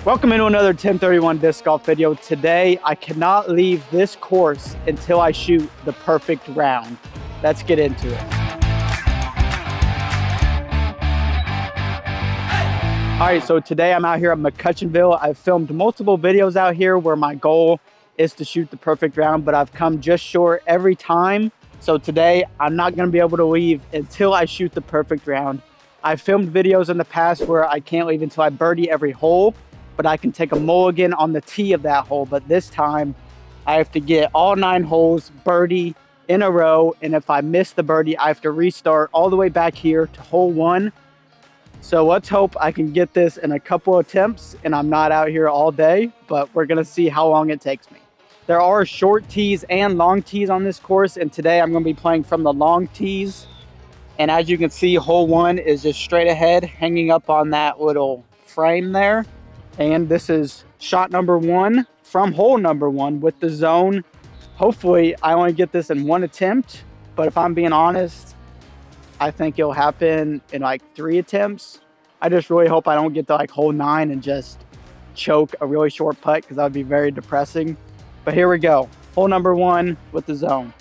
Welcome into another 1031 Disc Golf video. Today, I cannot leave this course until I shoot the perfect round. Let's get into it. All right, so today I'm out here at McCutcheonville. I've filmed multiple videos out here where my goal is to shoot the perfect round, but I've come just short every time. So today, I'm not gonna be able to leave until I shoot the perfect round. I've filmed videos in the past where I can't leave until I birdie every hole, but I can take a mulligan on the tee of that hole. But this time I have to get all 9 holes birdie in a row. And if I miss the birdie, I have to restart all the way back here to hole 1. So let's hope I can get this in a couple attempts and I'm not out here all day, but we're gonna see how long it takes me. There are short tees and long tees on this course. And today I'm gonna be playing from the long tees. And as you can see, hole 1 is just straight ahead, hanging up on that little frame there. And this is shot number 1 from hole number 1 with the zone. Hopefully I only get this in 1 attempt, but if I'm being honest, I think it'll happen in like 3 attempts. I just really hope I don't get to like hole 9 and just choke a really short putt, because that would be very depressing. But here we go, hole number 1 with the zone.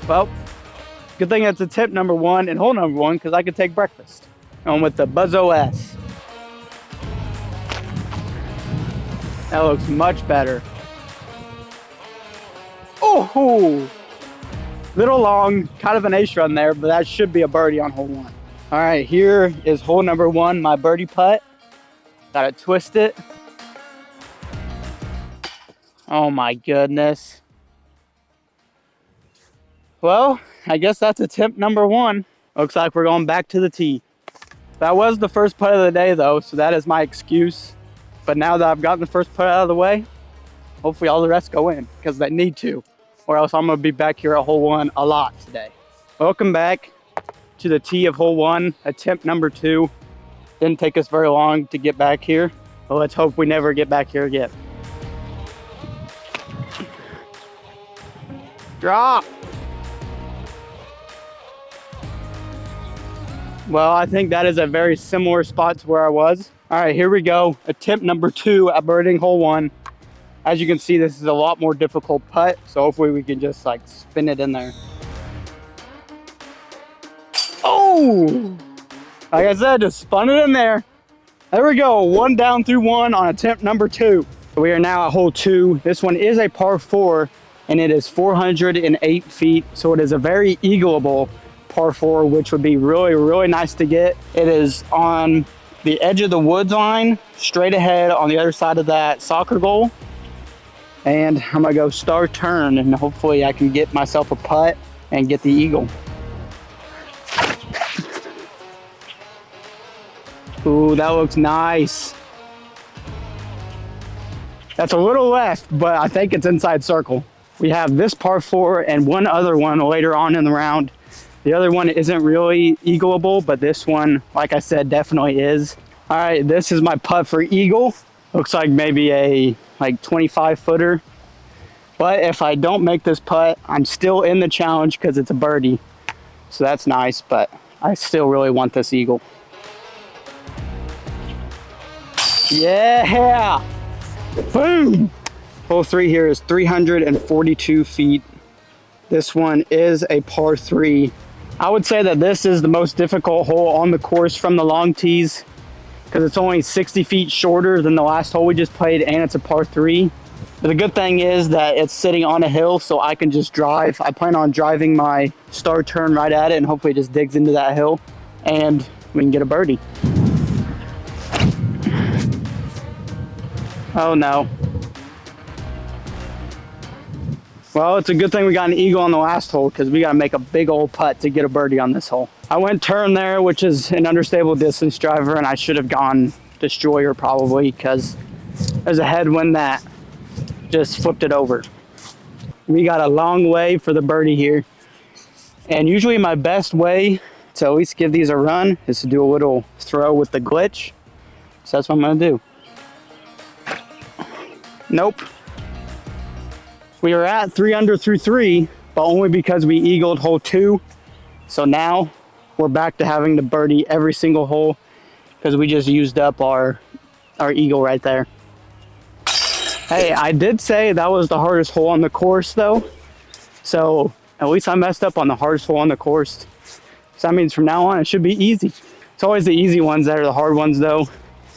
Well, good thing it's attempt number 1 and hole number 1, because I could take breakfast. On with the Buzz OS. That looks much better. Oh, little long, kind of an ace run there, but that should be a birdie on hole 1. All right, here is hole number 1, my birdie putt. Gotta twist it. Oh my goodness. Well, I guess that's attempt number 1. Looks like we're going back to the tee. That was the first putt of the day though, so that is my excuse. But now that I've gotten the first putt out of the way, hopefully all the rest go in, because they need to, or else I'm gonna be back here at hole 1 a lot today. Welcome back to the tee of hole 1, attempt number 2. Didn't take us very long to get back here, but let's hope we never get back here again. Drop. Well, I think that is a very similar spot to where I was. All right, here we go. Attempt number 2 at birding hole 1. As you can see, this is a lot more difficult putt, so hopefully we can just like spin it in there. Oh! Like I said, just spun it in there. There we go, 1 down through 1 on attempt number 2. We are now at hole 2. This one is a par 4, and it is 408 feet, so it is a very eagleable par 4, which would be really nice to get. It is on the edge of the woods line, straight ahead on the other side of that soccer goal. And I'm gonna go star turn, and hopefully I can get myself a putt and get the eagle. Ooh, that looks nice. That's a little left, but I think it's inside circle. We have this par 4 and one other one later on in the round. The other one isn't really eagleable, but this one, like I said, definitely is. All right, this is my putt for eagle. Looks like maybe a 25 footer. But if I don't make this putt, I'm still in the challenge because it's a birdie. So that's nice, but I still really want this eagle. Yeah! Boom! Hole 3 here is 342 feet. This one is a par 3. I would say that this is the most difficult hole on the course from the long tees, because it's only 60 feet shorter than the last hole we just played, and it's a par 3. But the good thing is that it's sitting on a hill, so I can just drive. I plan on driving my star turn right at it, and hopefully it just digs into that hill, and we can get a birdie. Oh no. Well, it's a good thing we got an eagle on the last hole, because we got to make a big old putt to get a birdie on this hole. I went turn there, which is an understable distance driver, and I should have gone destroyer probably, because there's a headwind that just flipped it over. We got a long way for the birdie here. And usually my best way to at least give these a run is to do a little throw with the glitch. So that's what I'm going to do. Nope. We are at 3 under through 3, but only because we eagled hole 2. So now we're back to having to birdie every single hole because we just used up our eagle right there. Hey, I did say that was the hardest hole on the course though. So at least I messed up on the hardest hole on the course. So that means from now on it should be easy. It's always the easy ones that are the hard ones though.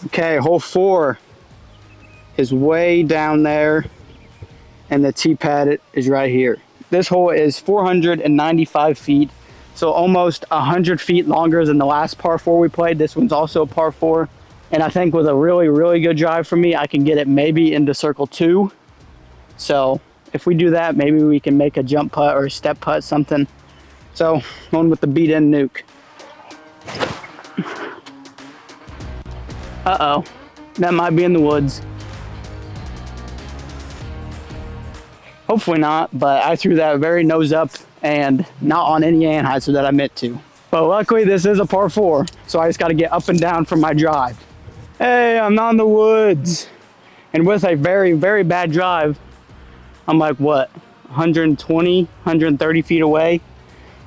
Okay, hole 4 is way down there and the tee pad is right here. This hole is 495 feet, so almost 100 feet longer than the last par 4 we played. This one's also a par 4, and I think with a really good drive from me, I can get it maybe into circle 2. So if we do that, maybe we can make a jump putt or a step putt, something. So going with the beat-in nuke. Uh-oh, that might be in the woods. Hopefully not, but I threw that very nose up and not on any anhyzer that I meant to. But luckily this is a par 4, so I just got to get up and down from my drive. Hey, I'm not in the woods. And with a very bad drive, I'm like, what, 120, 130 feet away?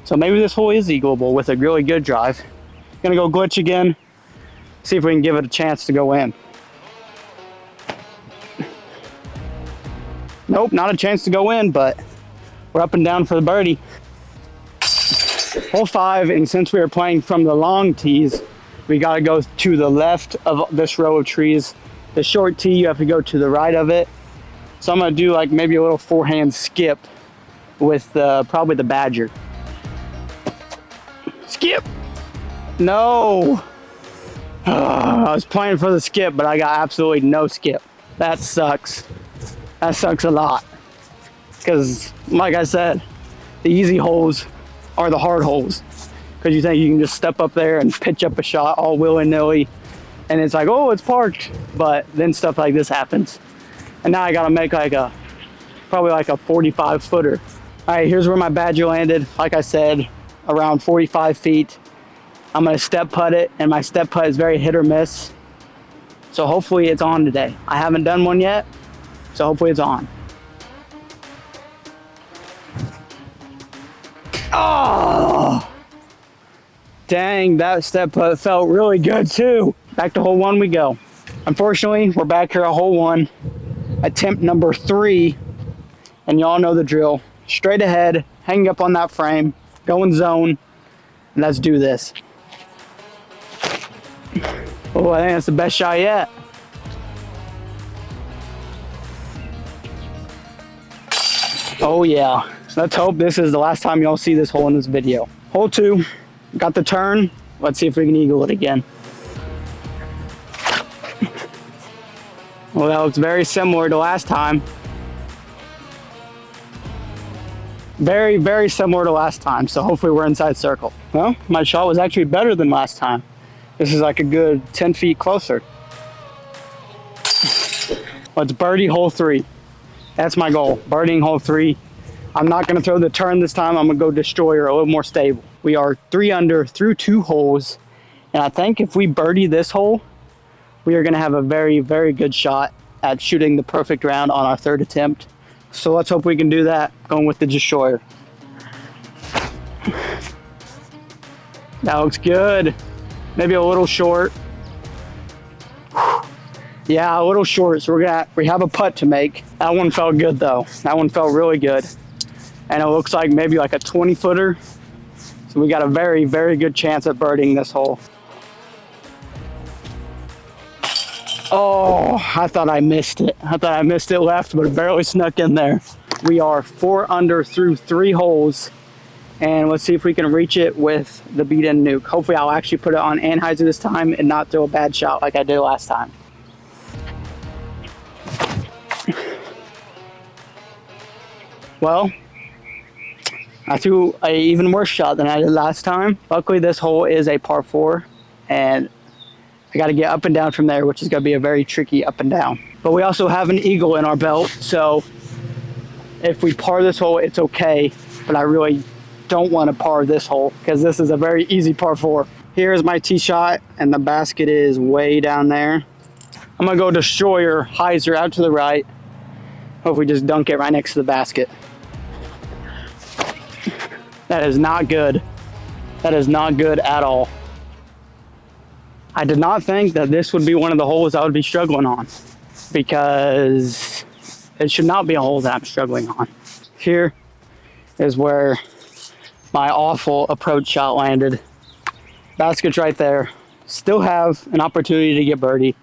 So maybe this hole is eagleable with a really good drive. Gonna go glitch again, see if we can give it a chance to go in. Nope, not a chance to go in, but we're up and down for the birdie. Hole 5, and since we are playing from the long tees, we gotta go to the left of this row of trees. The short tee, you have to go to the right of it. So I'm gonna do like maybe a little forehand skip with probably the Badger. Skip! No! I was playing for the skip, but I got absolutely no skip. That sucks. That sucks a lot. Because, like I said, the easy holes are the hard holes. Because you think you can just step up there and pitch up a shot all willy-nilly. And it's like, oh, it's parked. But then stuff like this happens. And now I got to make like probably like a 45 footer. All right, here's where my Badger landed. Like I said, around 45 feet. I'm going to step putt it. And my step putt is very hit or miss. So hopefully it's on today. I haven't done one yet. So hopefully it's on. Oh! Dang, that step putt felt really good too. Back to hole 1 we go. Unfortunately, we're back here at hole 1. Attempt number 3. And y'all know the drill. Straight ahead, hanging up on that frame, going zone, and let's do this. Oh, I think that's the best shot yet. Oh yeah, let's hope this is the last time y'all see this hole in this video. Hole 2, got the turn. Let's see if we can eagle it again. Well, that looks very similar to last time. Very similar to last time, so hopefully we're inside circle. Well, my shot was actually better than last time. This is like a good 10 feet closer. Let's birdie hole 3. That's my goal, birdieing hole 3. I'm not gonna throw the turn this time. I'm gonna go destroyer, a little more stable. We are 3 under through 2 holes. And I think if we birdie this hole, we are gonna have a very good shot at shooting the perfect round on our 3rd attempt. So let's hope we can do that, going with the destroyer. That looks good. Maybe a little short. Yeah, a little short, so we have a putt to make. That one felt good though. That one felt really good. And it looks like maybe like a 20 footer. So we got a very good chance at birdieing this hole. Oh, I thought I missed it. I thought I missed it left, but it barely snuck in there. We are 4 under through 3 holes. And let's see if we can reach it with the beat-in nuke. Hopefully I'll actually put it on anhyzer this time and not throw a bad shot like I did last time. Well, I threw an even worse shot than I did last time. Luckily this hole is a par 4 and I got to get up and down from there, which is going to be a very tricky up and down. But we also have an eagle in our belt, so if we par this hole, it's okay. But I really don't want to par this hole because this is a very easy par 4. Here's my tee shot, and the basket is way down there. I'm going to go destroyer, hyzer out to the right. Hope we just dunk it right next to the basket. That is not good. That is not good at all. I did not think that this would be one of the holes I would be struggling on, because it should not be a hole that I'm struggling on. Here is where my awful approach shot landed. Basket's right there. Still have an opportunity to get birdie,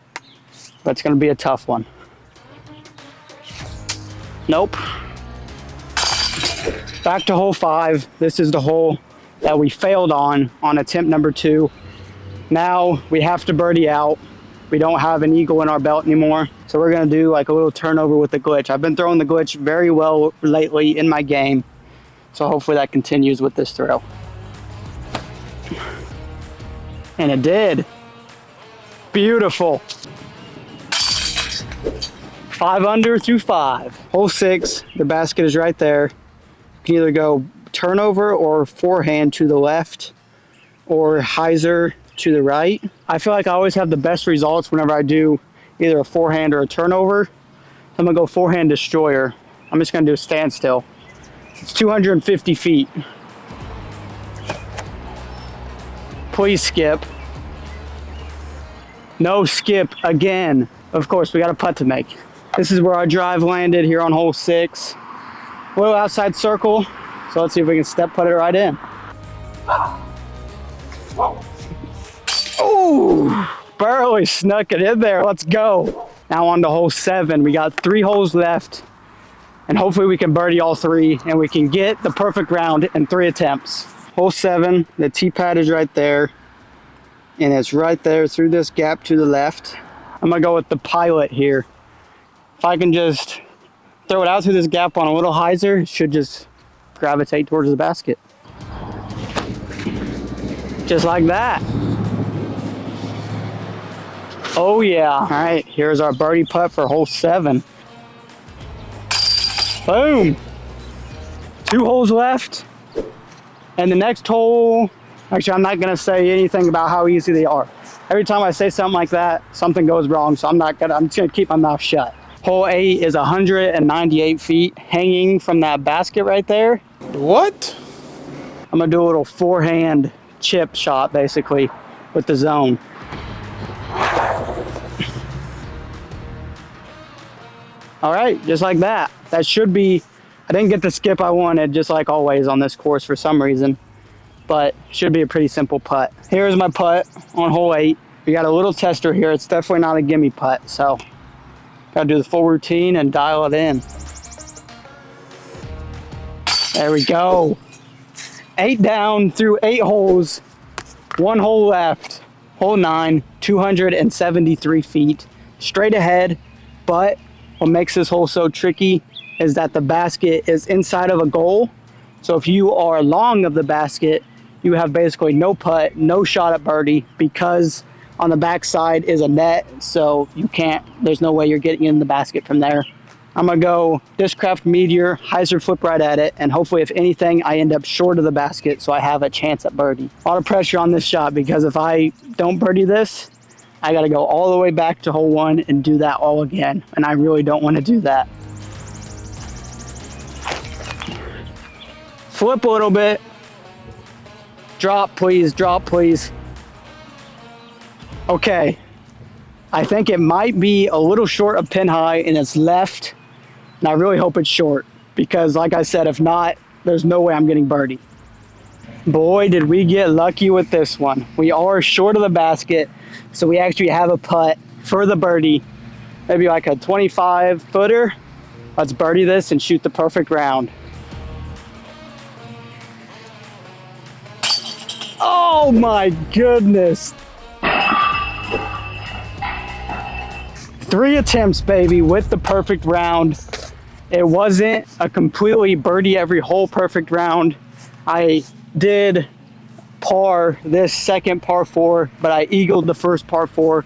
but it's gonna be a tough one. Nope. Back to hole 5. This is the hole that we failed on attempt number 2. Now we have to birdie out. We don't have an eagle in our belt anymore, so we're gonna do like a little turnover with the glitch. I've been throwing the glitch very well lately in my game, so hopefully that continues with this throw. And it did. Beautiful. 5 under through 5. Hole 6, the basket is right there. You can either go turnover or forehand to the left, or hyzer to the right. I feel like I always have the best results whenever I do either a forehand or a turnover. I'm gonna go forehand destroyer. I'm just gonna do a standstill. It's 250 feet. Please skip. No skip again. Of course, we got a putt to make. This is where our drive landed here on hole 6. A little outside circle. So let's see if we can step putt it right in. Ooh, barely snuck it in there. Let's go. Now on to hole 7. We got 3 holes left, and hopefully we can birdie all 3 and we can get the perfect round in 3 attempts. Hole 7, the tee pad is right there, and it's right there through this gap to the left. I'm gonna go with the pilot here. If I can just throw it out through this gap on a little hyzer, it should just gravitate towards the basket. Just like that. Oh yeah. All right, here's our birdie putt for hole 7. Boom. 2 holes left. And the next hole, actually I'm not gonna say anything about how easy they are. Every time I say something like that, something goes wrong, so I'm just gonna keep my mouth shut. Hole 8 is 198 feet hanging from that basket right there. What? I'm gonna do a little forehand chip shot basically with the zone. All right, just like that. That should be, I didn't get the skip I wanted, just like always on this course for some reason, but should be a pretty simple putt. Here's my putt on hole 8. We got a little tester here. It's definitely not a gimme putt, so gotta do the full routine and dial it in. There we go. 8 down through 8 holes, 1 hole left. Hole 9, 273 feet, straight ahead, but what makes this hole so tricky is that the basket is inside of a goal. So if you are long of the basket, you have basically no putt, no shot at birdie, because on the backside is a net, so you can't, there's no way you're getting in the basket from there. I'm gonna go Discraft Meteor, hyzer flip right at it, and hopefully if anything, I end up short of the basket so I have a chance at birdie. A lot of pressure on this shot, because if I don't birdie this, I gotta go all the way back to hole 1 and do that all again, and I really don't wanna do that. Flip a little bit. Drop, please, drop, please. Okay, I think it might be a little short of pin high and it's left, and I really hope it's short, because like I said, if not, there's no way I'm getting birdie. Boy, did we get lucky with this one. We are short of the basket, so we actually have a putt for the birdie, maybe like a 25 footer. Let's birdie this and shoot the perfect round. Oh my goodness. 3 attempts, baby, with the perfect round. It wasn't a completely birdie every hole perfect round. I did par this second par 4, but I eagled the first par 4,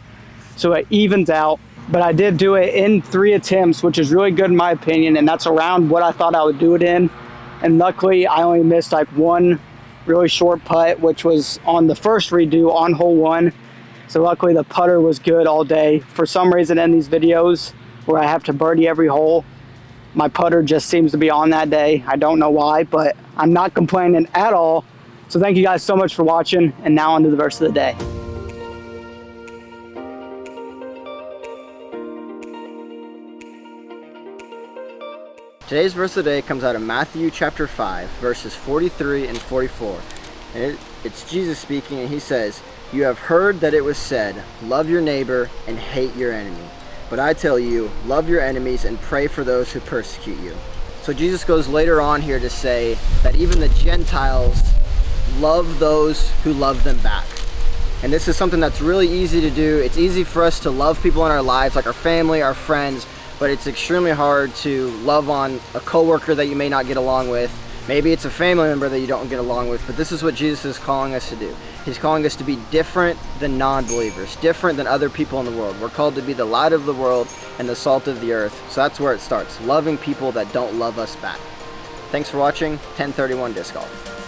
so it evens out. But I did do it in 3 attempts, which is really good in my opinion, and that's around what I thought I would do it in. And luckily, I only missed like 1 really short putt, which was on the first redo on hole 1. So luckily the putter was good all day. For some reason in these videos where I have to birdie every hole, My putter just seems to be on that day. I don't know why, but I'm not complaining at all. So thank you guys so much for watching, and now on to the verse of the day. Today's verse of the day comes out of Matthew chapter 5, verses 43 and 44. And it's Jesus speaking, and he says, "You have heard that it was said, love your neighbor and hate your enemy. But I tell you, love your enemies and pray for those who persecute you." So Jesus goes later on here to say that even the Gentiles love those who love them back. And this is something that's really easy to do. It's easy for us to love people in our lives, like our family, our friends, but it's extremely hard to love on a coworker that you may not get along with. Maybe it's a family member that you don't get along with, but this is what Jesus is calling us to do. He's calling us to be different than non-believers, different than other people in the world. We're called to be the light of the world and the salt of the earth. So that's where it starts, loving people that don't love us back. Thanks for watching 1031 Disc Golf.